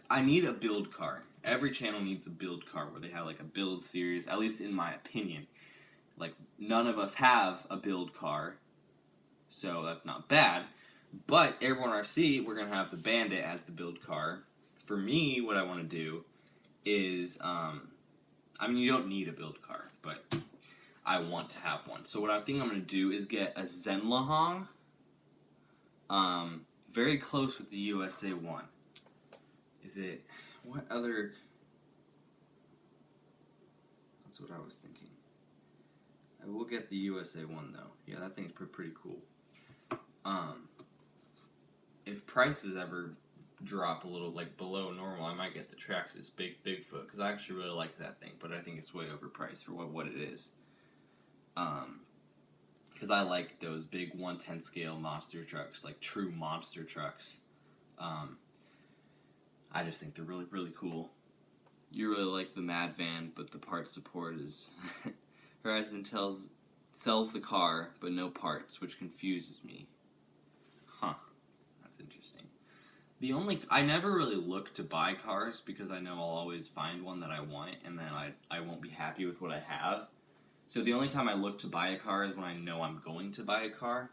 I need a build car. Every channel needs a build car where they have like a build series, at least in my opinion. Like, none of us have a build car, so that's not bad. But Airborne RC, we're going to have the Bandit as the build car. For me, what I want to do is, I mean, you don't need a build car, but I want to have one. So what I think I'm going to do is get a Zenlahong, very close with the USA 1. Is it, what other, that's what I was thinking. I will get the USA 1 though. Yeah, that thing's pretty cool. If prices ever drop a little, like, below normal, I might get the Traxxas Bigfoot, because I actually really like that thing, but I think it's way overpriced for what it is. Because I like those big 1/10 scale monster trucks, like true monster trucks. I just think they're really cool. You really like the Mad Van, but the part support is... Horizon sells the car, but no parts, which confuses me. Huh. That's interesting. I never really look to buy cars, because I know I'll always find one that I want, and then I won't be happy with what I have. So the only time I look to buy a car is when I know I'm going to buy a car,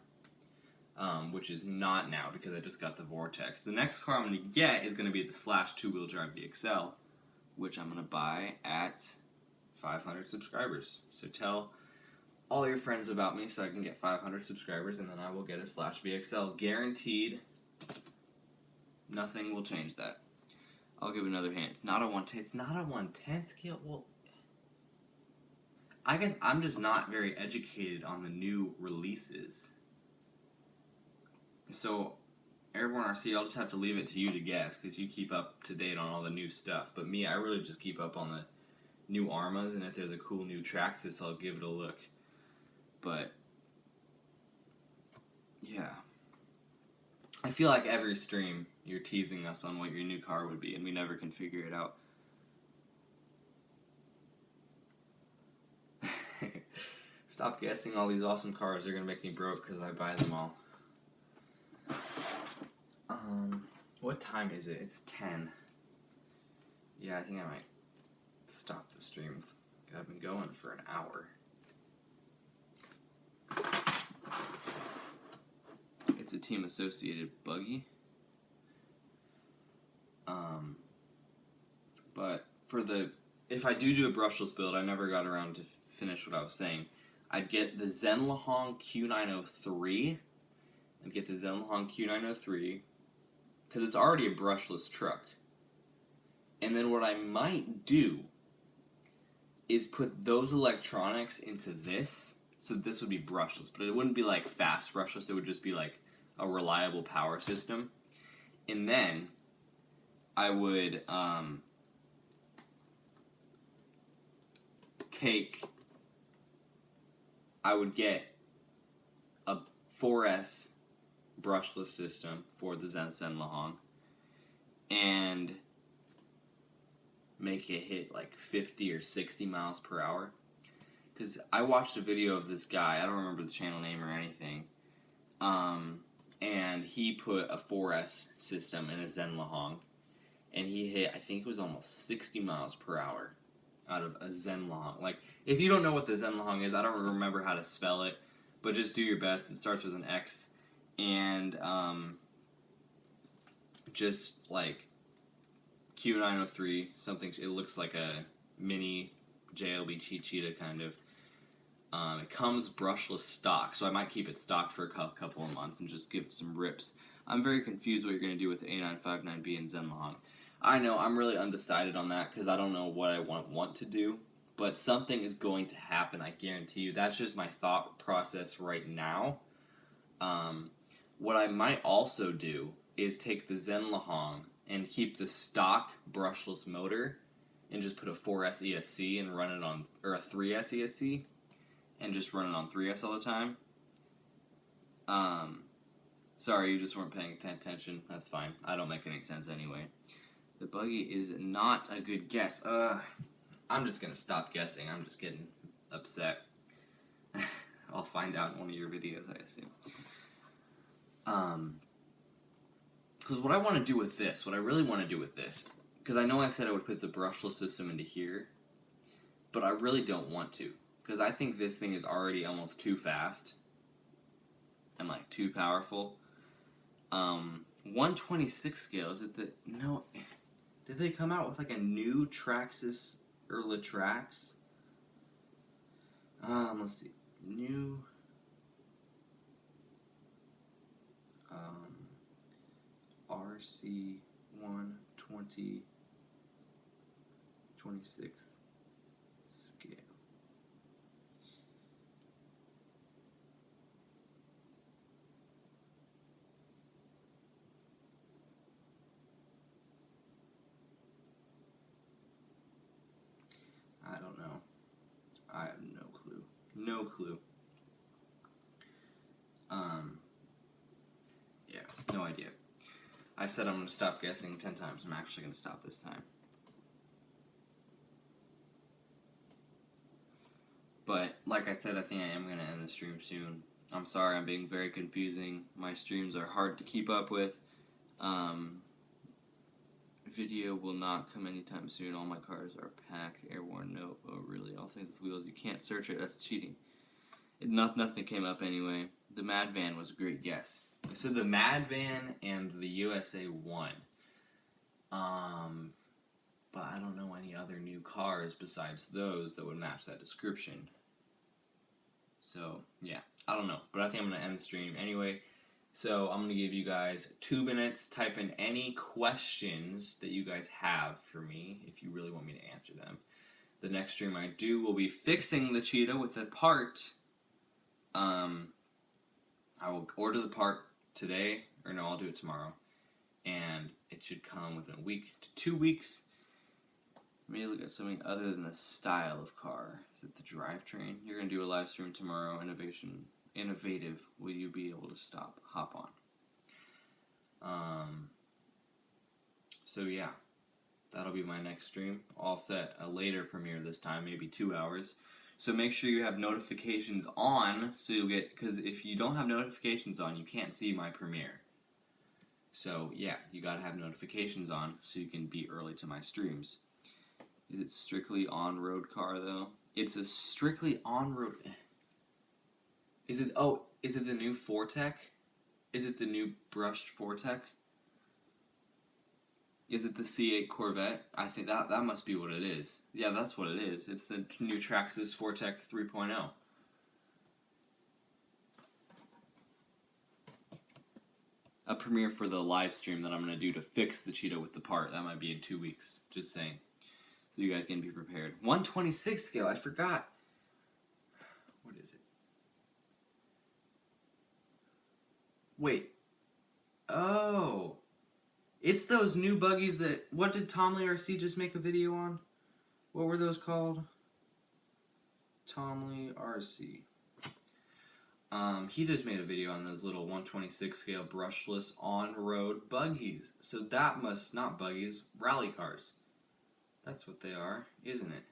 which is not now, because I just got the Vortex. The next car I'm going to get is going to be the Slash 2-wheel drive VXL, which I'm going to buy at 500 subscribers. So tell all your friends about me so I can get 500 subscribers, and then I will get a Slash VXL. Guaranteed. Nothing will change that. I'll give another hint. It's not a 110. It's not a 110 scale. Well, I guess I'm just not very educated on the new releases. So, Airborne RC, I'll just have to leave it to you to guess, because you keep up to date on all the new stuff. But me, I really just keep up on the new Armas, and if there's a cool new Traxxas, I'll give it a look. But, yeah. I feel like every stream, you're teasing us on what your new car would be, and we never can figure it out. Stop guessing all these awesome cars. They're going to make me broke because I buy them all. What time is it? It's 10. Yeah, I think I might stop the stream. I've been going for an hour. It's a team associated buggy. But for the, if I do a brushless build, I never got around to finish what I was saying. I'd get the Zenlahong Q903. I'd get the Zenlahong Q903 because it's already a brushless truck. And then what I might do is put those electronics into this, so this would be brushless, but it wouldn't be like fast brushless, it would just be like a reliable power system. And then I would get a 4S brushless system for the Zenlahong and make it hit like 50 or 60 miles per hour. Because I watched a video of this guy, I don't remember the channel name or anything, and he put a 4S system in a Zenlahong, and he hit, I think it was almost 60 miles per hour out of a Zenlahong. Like, if you don't know what the Zenlahong is, I don't remember how to spell it, but just do your best. It starts with an X, and just like Q903, something, it looks like a mini JLB cheetah kind of. It comes brushless stock, so I might keep it stock for a couple of months and just give it some rips. I'm very confused what you're going to do with the A959B and Zenlahong. I know, I'm really undecided on that because I don't know what I want to do, but something is going to happen, I guarantee you. That's just my thought process right now. What I might also do is take the Zenlahong and keep the stock brushless motor and just put a 4S ESC and run it on, or a 3S ESC, and just run it on 3S all the time. Sorry, you just weren't paying attention. That's fine. I don't make any sense anyway. The buggy is not a good guess. I'm just gonna stop guessing. I'm just getting upset. I'll find out in one of your videos, I assume. Because what I want to do with this, what I really want to do with this, because I know I said I would put the brushless system into here, but I really don't want to, because I think this thing is already almost too fast and like too powerful. 126 scale, is it the, no, did they come out with like a new Traxxas or Trax? Let's see, new, RC 120 26th scale. I don't know. I have no clue. No clue. Yeah, no idea. I've said I'm going to stop guessing 10 times. I'm actually going to stop this time. But, like I said, I think I am going to end the stream soon. I'm sorry, I'm being very confusing. My streams are hard to keep up with. Video will not come anytime soon. All my cars are packed. Airborne, no. Oh, really? All things with wheels. You can't search it. That's cheating. Nothing came up anyway. The Mad Van was a great guess. So the Mad Van and the USA 1. but I don't know any other new cars besides those that would match that description. So, yeah, I don't know, but I think I'm going to end the stream anyway. So, I'm going to give you guys 2 minutes. Type in any questions that you guys have for me if you really want me to answer them. The next stream I do will be fixing the cheetah with a part. I will order the part today, or no, I'll do it tomorrow. And it should come within a week to 2 weeks. Maybe look at something other than the style of car. Is it the drivetrain? You're going to do a live stream tomorrow. Innovative. Will you be able to hop on? So yeah, that'll be my next stream. I'll set a later premiere this time, maybe 2 hours. So make sure you have notifications on, so you'll get, because if you don't have notifications on, you can't see my premiere. So yeah, you gotta have notifications on so you can be early to my streams. Is it strictly on-road car though? It's a strictly on-road. Is it the new Fortec? Is it the new brushed Fortec? Is it the C8 Corvette? I think that must be what it is. Yeah, that's what it is. It's the new Traxxas Fortec 3.0. A premiere for the live stream that I'm going to do to fix the cheetah with the part. That might be in 2 weeks. Just saying. So you guys can be prepared. 126 scale. I forgot. What is it? Wait. Oh. It's those new buggies that... What did Tom Lee RC just make a video on? What were those called? Tom Lee RC. He just made a video on those little 126 scale brushless on-road buggies. So that must... Not buggies. Rally cars. That's what they are, isn't it?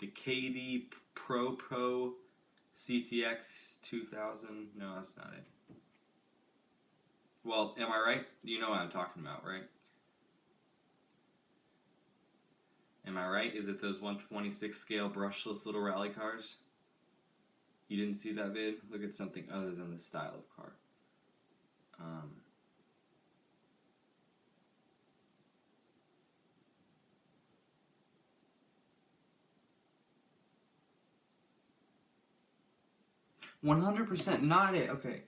The KD Pro CTX 2000. No, that's not it. Well, am I right? You know what I'm talking about, right? Am I right? Is it those 126 scale brushless little rally cars? You didn't see that vid? Look at something other than the style of car. 100% not it. Okay.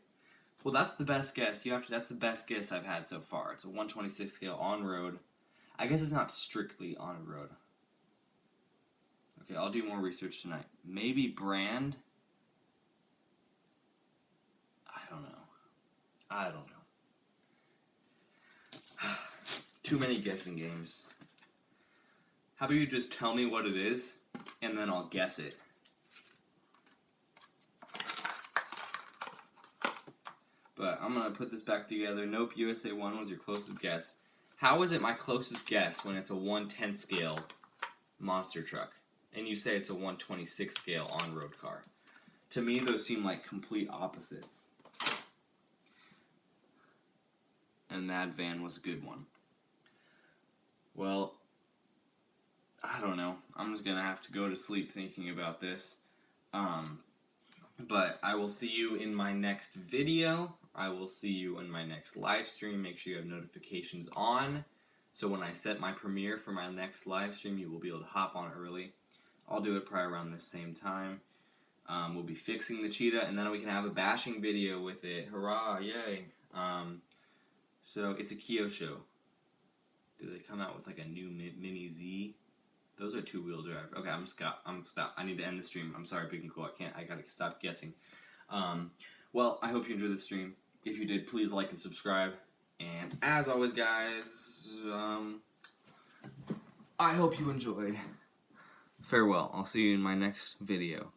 Well, that's the best guess. That's the best guess I've had so far. It's a 126 scale on-road. I guess it's not strictly on-road. Okay, I'll do more research tonight. Maybe brand? I don't know. Too many guessing games. How about you just tell me what it is, and then I'll guess it. But I'm going to put this back together. Nope, USA 1 was your closest guess. How is it my closest guess when it's a 110 scale monster truck? And you say it's a 126 scale on-road car. To me, those seem like complete opposites. And that van was a good one. Well, I don't know. I'm just going to have to go to sleep thinking about this. But I will see you in my next video. I will see you in my next live stream. Make sure you have notifications on. So when I set my premiere for my next live stream, you will be able to hop on early. I'll do it probably around the same time. We'll be fixing the cheetah, and then we can have a bashing video with it. Hurrah, yay. So it's a Kyo show. Do they come out with like a new Mini Z? Those are two-wheel drive. Okay, I'm gonna stop. I need to end the stream. I'm sorry, Big and Cool. I gotta stop guessing. Well, I hope you enjoyed the stream. If you did, please like and subscribe. And as always, guys, I hope you enjoyed. Farewell. I'll see you in my next video.